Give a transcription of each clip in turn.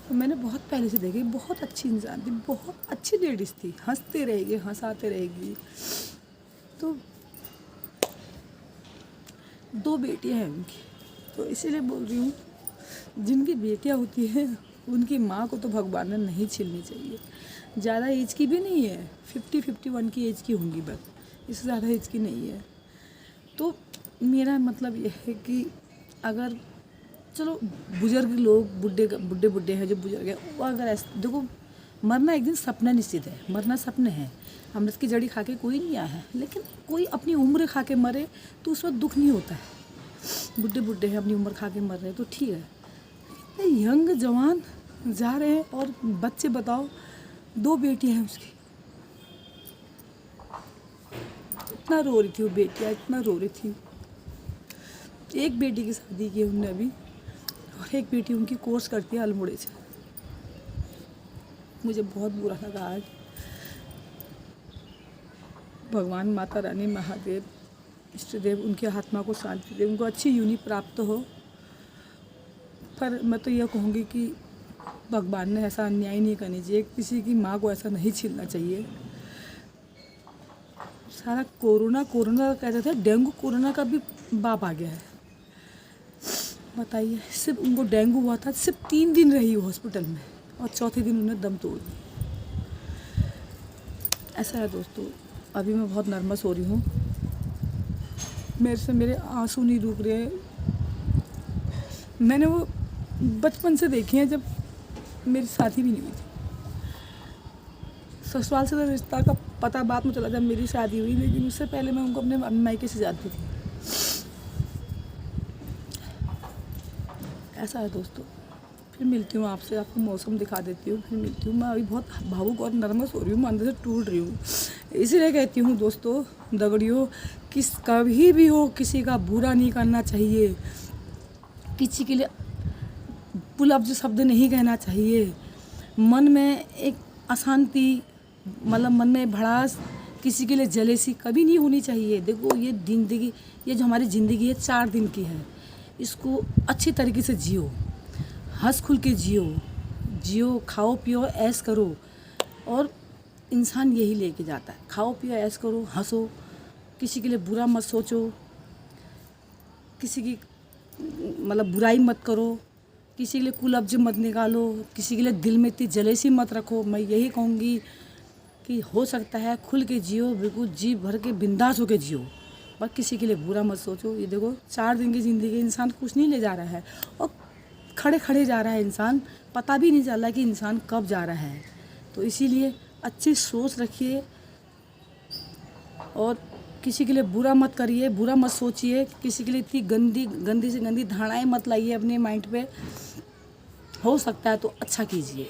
तो मैंने बहुत पहले से देखी, बहुत अच्छी इंसान थी, बहुत अच्छी लेडीज़ थी, हँसते रहेगी, हँसाते रहेगी। तो 2 बेटियाँ हैं उनकी, तो इसीलिए बोल रही हूँ, जिनकी बेटियाँ होती हैं उनकी माँ को तो भगवान ने नहीं छीलनी चाहिए। ज़्यादा एज की भी नहीं है, 50-51 की एज की होंगी बस, इससे ज़्यादा एज की नहीं है। तो मेरा मतलब यह है कि अगर चलो बुजुर्ग लोग, बुढ़े बुढ़े हैं जो बुजुर्ग हैं, वो अगर ऐसे देखो, मरना एक दिन सपना निश्चित है, मरना सपने हैं। अमृत की जड़ी खा के कोई नहीं आया है, लेकिन कोई अपनी उम्र खा के मरे तो उस वक्त दुख नहीं होता है। बुढ़े बुढ़े हैं अपनी उम्र खा के मर रहे हैं तो ठीक है, यंग जवान जा रहे हैं। और बच्चे बताओ, 2 बेटियां हैं उसकी, इतना रो रही थी वो बेटियां, इतना रो रही थी। एक बेटी की शादी की उन्होंने अभी, और एक बेटी उनकी कोर्स करती है अल्मोड़े से। मुझे बहुत बुरा लगा आज। भगवान, माता रानी, महादेव, इष्ट देव उनकी आत्मा को शांति दे, उनको अच्छी यूनि प्राप्त हो। पर मैं तो यह कहूँगी कि भगवान ने ऐसा अन्याय नहीं करनी चाहिए, किसी की माँ को ऐसा नहीं छीनना चाहिए। सारा कोरोना कहते थे, डेंगू कोरोना का भी बाप आ गया है। बताइए, सिर्फ उनको डेंगू हुआ था, सिर्फ 3 दिन रही हॉस्पिटल में और चौथे दिन उन्हें दम तोड़ दी। ऐसा है दोस्तों, अभी मैं बहुत नर्वस हो रही हूँ, मेरे से मेरे आंसू नहीं रुक रहे। मैंने वो बचपन से देखी है, जब मेरी शादी भी नहीं हुई थी। ससुराल से तो रिश्ता का पता बाद में चला जब मेरी शादी हुई, लेकिन उससे पहले मैं उनको अपने मायके से जानती थी। ऐसा है दोस्तों, फिर मिलती हूँ आपसे, आपको मौसम दिखा देती हूँ, फिर मिलती हूँ। मैं अभी बहुत भावुक और नर्वस हो रही हूँ, मैं अंदर से टूट रही हूँ। इसीलिए कहती हूँ दोस्तों, दगड़ियों, कभी भी हो किसी का बुरा नहीं करना चाहिए, किसी के लिए पुलब्ज शब्द नहीं कहना चाहिए। मन में एक अशांति, मतलब मन में भड़ास, किसी के लिए जलेसी कभी नहीं होनी चाहिए। देखो, ये ज़िंदगी, ये जो हमारी ज़िंदगी है 4 दिन की है, इसको अच्छी तरीके से जियो, हंस खुल के जियो, खाओ पियो ऐश करो। और इंसान यही लेके जाता है, खाओ पियो ऐश करो, हंसो, किसी के लिए बुरा मत सोचो, किसी की मतलब बुराई मत करो, किसी के लिए कुलब्ज मत निकालो, किसी के लिए दिल में इतनी जलेसी मत रखो। मैं यही कहूँगी कि हो सकता है खुल के जियो, बिल्कुल जी भर के बिंदास होके जियो, बस किसी के लिए बुरा मत सोचो। ये देखो, 4 दिन की ज़िंदगी, इंसान कुछ नहीं ले जा रहा है और खड़े खड़े जा रहा है इंसान, पता भी नहीं चल रहा कि इंसान कब जा रहा है। तो इसीलिए अच्छी सोच रखिए और किसी के लिए बुरा मत करिए, बुरा मत सोचिए, किसी के लिए इतनी गंदी से गंदी धारणाएं मत लाइए अपने माइंड पे। हो सकता है तो अच्छा कीजिए,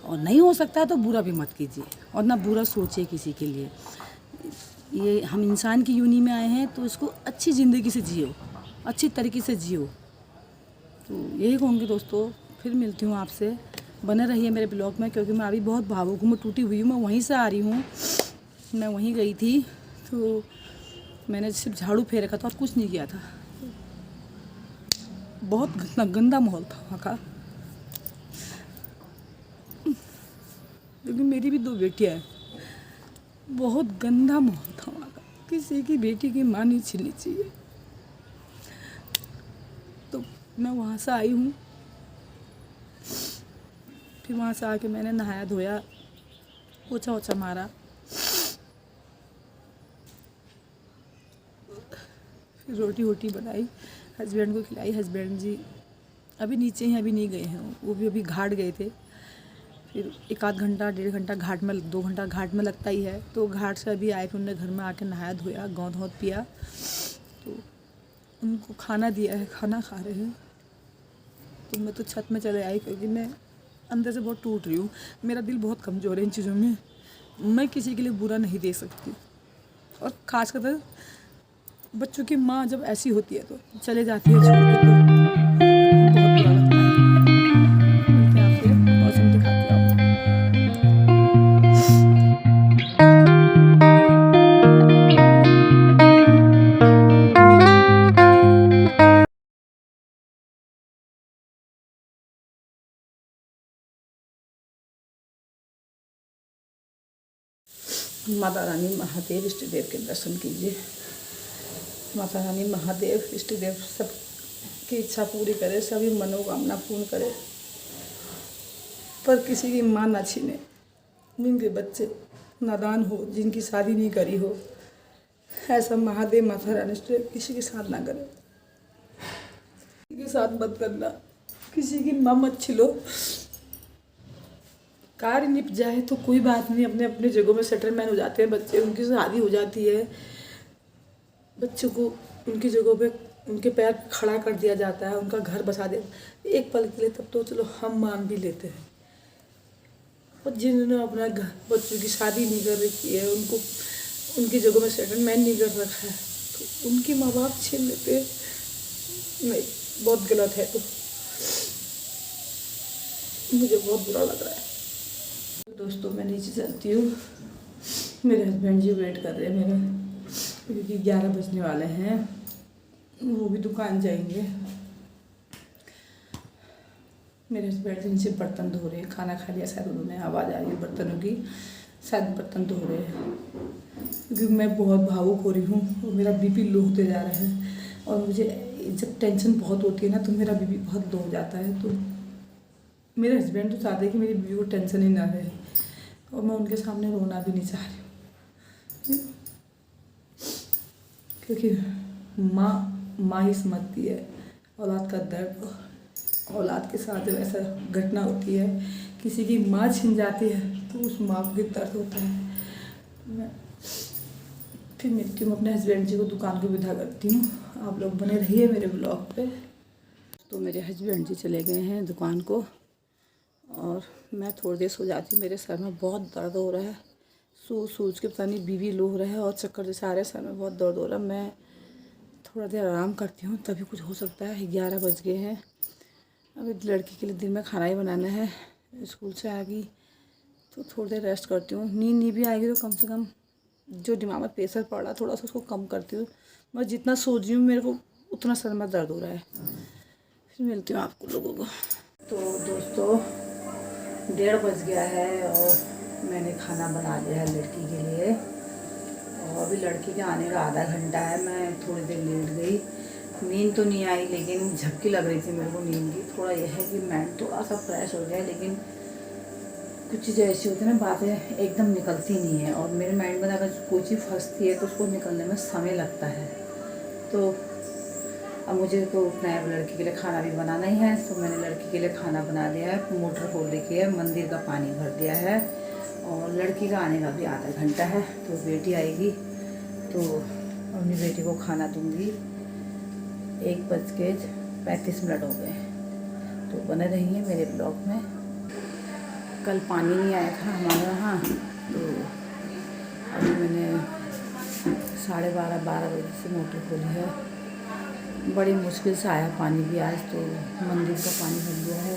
और नहीं हो सकता है तो बुरा भी मत कीजिए, और ना बुरा सोचिए किसी के लिए। ये हम इंसान की यूनि में आए हैं, तो इसको अच्छी ज़िंदगी से जियो, अच्छी तरीके से जियो। तो यही कहूँगी दोस्तों, फिर मिलती हूँ आपसे, बने रहिए मेरे ब्लॉग में, क्योंकि मैं अभी बहुत भावुक हूँ, मैं टूटी हुई हूँ। मैं वहीं से आ रही हूँ, मैं वहीं गई थी, तो मैंने सिर्फ झाड़ू फेर रखा था और कुछ नहीं किया था। बहुत गंदा माहौल था वहाँ का, क्योंकि मेरी भी 2 बेटियाँ हैं। बहुत गंदा माहौल था वहाँ का, किसी की बेटी की माँ नहीं छीननी चाहिए। तो मैं वहाँ से आई हूँ, फिर वहाँ से आके मैंने नहाया धोया, पोछा ओछा मारा, फिर रोटी वोटी बनाई, हस्बैंड को खिलाई। हस्बैंड जी अभी नीचे हैं, अभी नहीं गए हैं, वो भी अभी घाट गए थे। फिर 1 आध घंटा 1.5 घंटा घाट में, 2 घंटा घाट में लगता ही है। तो घाट से अभी आए थे, उन्होंने घर में आके नहाया धोया, गौंद वौंद पिया, तो उनको खाना दिया है, खाना खा रहे हैं। तो मैं तो छत में चले आई, क्योंकि मैं अंदर से बहुत टूट रही हूँ, मेरा दिल बहुत कमज़ोर है इन चीज़ों में। मैं किसी के लिए बुरा नहीं देख सकती, और ख़ासकर बच्चों की माँ जब ऐसी होती है तो चले जाती है छोड़ के, तो बहुत बुरा लगता है। मिलते हैं आपसे, मौसम दिखाती हूँ आपको। माता रानी महादेव इष्ट देव के दर्शन कीजिए। माता रानी महादेव इष्ट देव सब की इच्छा पूरी करे, सभी मनोकामना पूर्ण करे, पर किसी की माँ ना छीने, जिनके बच्चे नादान हो, जिनकी शादी नहीं करी हो, ऐसा महादेव माता रानी किसी के साथ ना करे। किसी के साथ मत करना, किसी की माँ मत छिलो। कार्य निप जाए तो कोई बात नहीं, अपने अपने जगहों में सेटलमेंट हो जाते हैं बच्चे, उनकी शादी हो जाती है, बच्चों को उनकी जगहों पे उनके पैर खड़ा कर दिया जाता है, उनका घर बसा दिया एक पल के लिए, तब तो चलो हम मान भी लेते हैं। और जिन्होंने अपना घर बच्चों की शादी नहीं कर रखी है, उनको उनकी जगहों में सेटलमेंट नहीं कर रखा है, तो उनकी माँ बाप छीन लेते हैं। नहीं, बहुत गलत है, तो मुझे बहुत बुरा लग रहा है। तो दोस्तों मैं नीचे चलती हूँ, मेरे हस्बैंड जी वेट कर रहे हैं मेरे, क्योंकि 11 बजने वाले हैं, वो भी दुकान जाएंगे। मेरे हस्बैंड नीचे बर्तन धो रहे हैं, खाना खा लिया शायद उन्होंने, आवाज़ आ रही है बर्तनों की, शायद बर्तन धो रहे हैं। क्योंकि मैं बहुत भावुक हो रही हूँ और मेरा बीपी लो होते जा रहा है, और मुझे जब टेंशन बहुत होती है ना तो मेरा बीपी बहुत लो हो जाता है। तो मेरे हस्बैंड तो चाहते हैं कि मेरी बीवी को टेंशन ही ना रहे, और मैं उनके सामने रोना भी नहीं चाह रही हूँ, क्योंकि माँ ही समझती है औलाद का दर्द। औलाद के साथ जब ऐसा घटना होती है, किसी की माँ छिन जाती है, तो उस माँ को भी दर्द होता है। मैं फिर मिलती हूँ, अपने हस्बैंड जी को दुकान को विदा करती हूँ। आप लोग बने रहिए मेरे ब्लॉग पे। तो मेरे हस्बैंड जी चले गए हैं दुकान को, और मैं थोड़ी देर सो जाती हूँ। मेरे सर में बहुत दर्द हो रहा है, सूझ के पता नहीं बीवी लो हो रहा है, और चक्कर जैसे आ रहे, सर में बहुत दर्द हो रहा है। मैं थोड़ा देर आराम करती हूँ, तभी कुछ हो सकता है। 11 बज गए हैं। अभी लड़की के लिए दिन में खाना ही बनाना है, स्कूल से आ गई तो थोड़ी देर रेस्ट करती हूँ। नींद नहीं भी आएगी तो कम से कम जो दिमाग में प्रेशर पड़ रहा है थोड़ा सा उसको कम करती हूँ। मैं जितना सोच रही हूँ मेरे को उतना सर में दर्द हो रहा है। फिर मिलती हूँ आपको लोगों को। तो दोस्तों 1:30 बज गया है और मैंने खाना बना लिया है लड़की के लिए, और अभी लड़की के आने का आधा घंटा है। मैं थोड़ी देर लेट गई, नींद तो नहीं आई, लेकिन झपकी लग रही थी मेरे को नींद की। थोड़ा यह है कि माइंड थोड़ा सा फ्रेश हो गया, लेकिन कुछ चीज़ें ऐसी होती है ना, बातें एकदम निकलती नहीं है, और मेरे माइंड में अगर कोई चीज़ फंसती है तो उसको निकलने में समय लगता है। तो अब मुझे तो उठना है, लड़की के लिए खाना भी बनाना ही है। तो मैंने लड़की के लिए खाना बना दिया है, मोटर खोल रखी है, मंदिर का पानी भर दिया है, और लड़की का आने का भी आधा घंटा है। तो बेटी आएगी तो अपनी बेटी को खाना दूँगी। 1:35 हो गए। तो बने रहिए मेरे ब्लॉग में। कल पानी नहीं आया था हमारे यहाँ, तो अभी मैंने 12:30 बजे से मोटर खोली है। बड़ी मुश्किल से आया पानी भी आज, तो मंदिर का पानी भर गया है।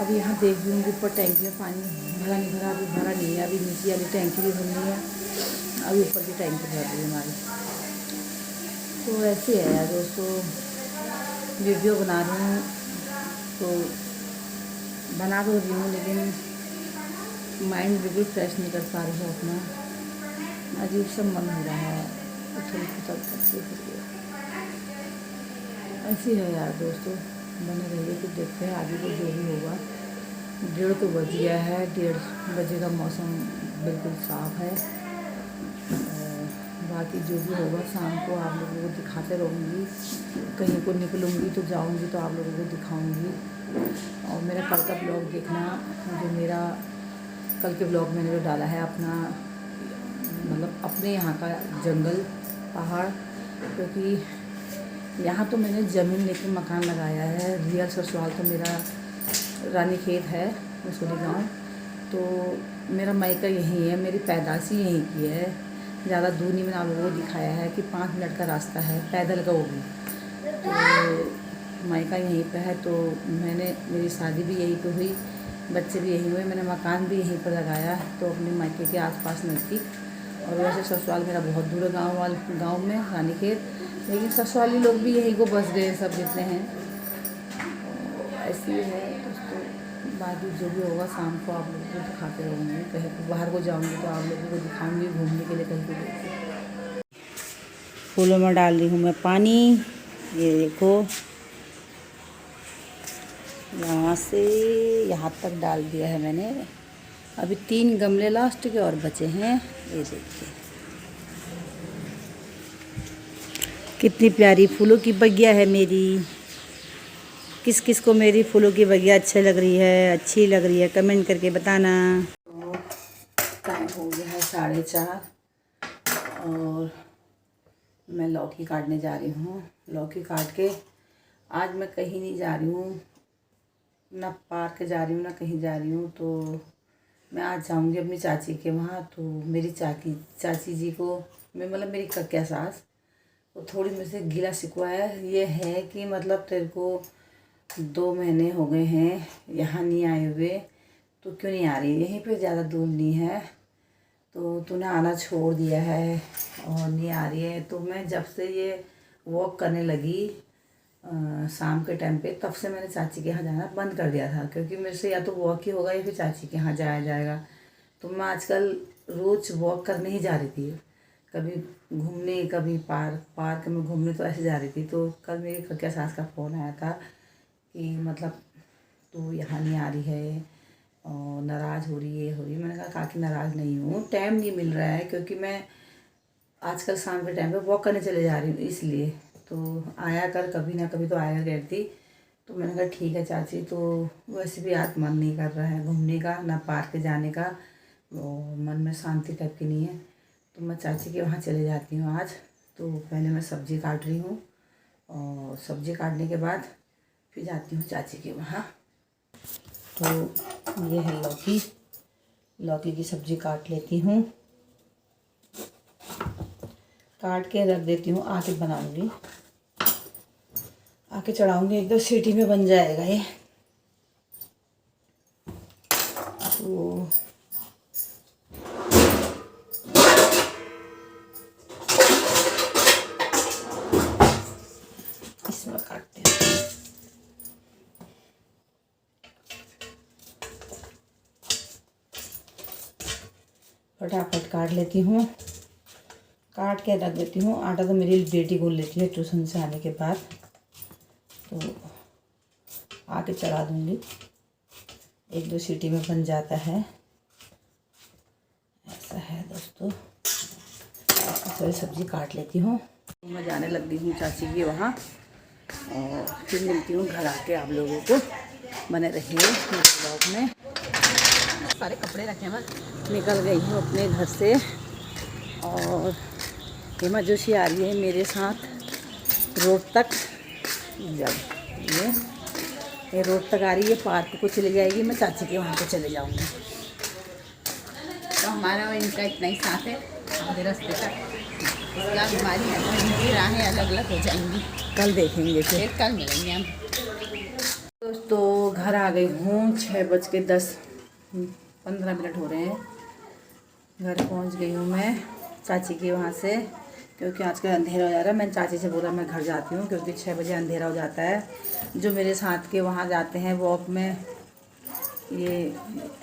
अभी यहाँ देख रही हूँ ऊपर टैंकी में पानी भरा नहीं भरा, अभी भरा नहीं है। अभी नीचे वाली टैंकी भी भरनी है, अभी ऊपर की टैंकी भर रही है हमारी। तो ऐसे है यार दोस्तों, वीडियो बना रही हूँ तो बना तो रही हूँ, लेकिन माइंड बिल्कुल फ्रेश नहीं कर पा रही है अपना, अजीब सा मन हो रहा है, उछल पुछल करती है। ऐसी है यार दोस्तों, बने रहिए तो देखते हैं आगे को जो भी होगा। 1:30 तो बज गया है, 1:30 बजे का मौसम बिल्कुल साफ़ है। बाकी जो भी होगा शाम को आप लोगों को दिखाते रहूँगी। कहीं को निकलूँगी तो जाऊँगी तो आप लोगों को दिखाऊँगी। और मेरा कल का ब्लॉग देखना, जो मेरा कल के ब्लॉग मैंने जो डाला है अपना, मतलब अपने यहाँ का जंगल पहाड़, क्योंकि यहाँ तो मैंने ज़मीन लेके मकान लगाया है। रियल ससुराल तो मेरा रानीखेत है, मसूरी गाँव। तो मेरा मायका यहीं है, मेरी पैदाइश ही यहीं की है। ज़्यादा दूर नहीं, मैंने आप लोगों को दिखाया है कि 5 मिनट का रास्ता है पैदल का, वो भी। तो मायका यहीं पे है, तो मेरी शादी भी यहीं पे हुई, बच्चे भी यहीं हुए, मैंने मकान भी यहीं पर लगाया, तो अपने मायके के आसपास नज़दीक। और वैसे ससुराल मेरा बहुत दूर है गाँव में रानीखेत, लेकिन ससुराली लोग भी यहीं को बस गए सब जितने हैं। ऐसी है दोस्तों, बाकी जो भी होगा शाम को आप लोगों को दिखाते रहूँगी। कहीं को बाहर को जाऊँगी तो आप लोगों को दिखाऊँगी घूमने के लिए कहीं को। फूलों में डाल रही हूँ मैं पानी। ये देखो यहाँ से यहाँ तक डाल दिया है मैंने। अभी 3 गमले लास्ट के और बचे हैं। ये देखिए कितनी प्यारी फूलों की बगिया है मेरी। किस किस को मेरी फूलों की बगिया अच्छी लग रही है कमेंट करके बताना। तो टाइम हो गया है 4:30 और मैं लौकी काटने जा रही हूँ। लौकी काट के आज मैं कहीं नहीं जा रही हूँ, ना पार्क जा रही हूँ ना कहीं जा रही हूँ। तो मैं आज जाऊँगी अपनी चाची के वहाँ। तो मेरी चाची जी को मतलब मेरी कक्या सास वो थोड़ी मेरे से गिला शिकवा है। ये है कि मतलब तेरे को 2 महीने हो गए हैं यहाँ नहीं आए हुए, तो क्यों नहीं आ रही? यहीं पे ज़्यादा दूर नहीं है तो तूने आना छोड़ दिया है और नहीं आ रही है। तो मैं जब से ये वॉक करने लगी शाम के टाइम पे, तब से मैंने चाची के यहाँ जाना बंद कर दिया था, क्योंकि मेरे से या तो वॉक ही होगा या फिर चाची के यहाँ जाया जाएगा। तो मैं आजकल रोज़ वॉक करने ही जा रही थी, कभी घूमने कभी पार्क में घूमने, तो ऐसे जा रही थी। तो कल मेरी कक्या सास का फ़ोन आया था कि मतलब तू यहाँ नहीं आ रही है और नाराज़ हो रही है मैंने कहा काकी नाराज़ नहीं हूँ, टाइम नहीं मिल रहा है, क्योंकि मैं आजकल शाम के टाइम पे वॉक करने चले जा रही हूँ इसलिए। तो आया कर कभी ना कभी तो आया करती। तो मैंने कहा ठीक है चाची। तो वैसे भी आज मन नहीं कर रहा है घूमने का, ना पार्क जाने का, वो मन में शांति टाइप की नहीं है। तो मैं चाची के वहाँ चले जाती हूँ आज। तो पहले मैं सब्ज़ी काट रही हूँ और सब्ज़ी काटने के बाद फिर जाती हूँ चाची के वहाँ। तो ये है लौकी की सब्ज़ी काट लेती हूँ, काट के रख देती हूँ। आके बनाऊँगी, आके चढ़ाऊँगी, 1-2 सीटी में बन जाएगा ये। तो इसमें काटते हैं। फटाफट काट लेती हूँ, काट के रख देती हूँ। आटा तो मेरी बेटी गूंद लेती है ट्यूशन से आने के बाद, तो आके चढ़ा दूँगी, 1-2 सीटी में बन जाता है। ऐसा है दोस्तों। सारी सब्ज़ी काट लेती हूँ। मैं जाने लग गई हूँ चाची के वहाँ और फिर मिलती हूँ घर आके आप लोगों को। बने रहिए मेरे ब्लॉग में। सारे कपड़े रखे मैं निकल गई हूँ अपने घर से और हेमा जोशी आ रही है मेरे साथ रोड तक। जब ये रोड तक आ रही है, पार्क को चले जाएगी, मैं चाची के वहाँ पे चले जाऊँगी। तो हमारा और इनका इतना ही साथ है आधे रास्ते तक। हमारी राहें अलग अलग हो जाएंगी, कल देखेंगे फिर कल मिलेंगे हम। दोस्तों घर आ गई हूँ, 6:10-15 हो रहे हैं। घर पहुँच गई हूँ मैं चाची के वहाँ से, क्योंकि आजकल अंधेरा हो जा रहा है। मैंने चाची से बोला मैं घर जाती हूँ, क्योंकि 6 बजे अंधेरा हो जाता है। जो मेरे साथ के वहाँ जाते हैं वॉक में, ये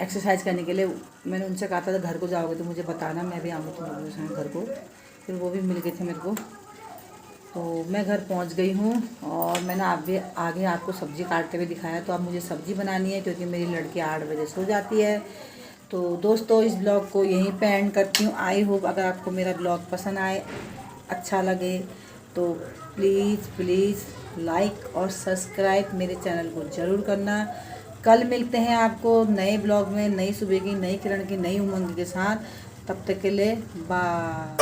एक्सरसाइज करने के लिए, मैंने उनसे कहा था घर को जाओगे तो मुझे बताना, मैं भी आऊँगी तुम लोगों के साथ घर को। फिर वो भी मिल गए थे मेरे को। तो मैं घर पहुंच गई हूं और मैंने आगे आपको सब्ज़ी काटते हुए दिखाया। तो अब मुझे सब्ज़ी बनानी है, क्योंकि मेरी लड़की 8 बजे सो जाती है। तो दोस्तों इस ब्लॉग को यहीं पे एंड करती हूँ। आई होप अगर आपको मेरा ब्लॉग पसंद आए, अच्छा लगे, तो प्लीज़ लाइक और सब्सक्राइब मेरे चैनल को ज़रूर करना। कल मिलते हैं आपको नए ब्लॉग में, नई सुबह की, नई किरण की, नई उमंग के साथ। तब तक के लिए बाय।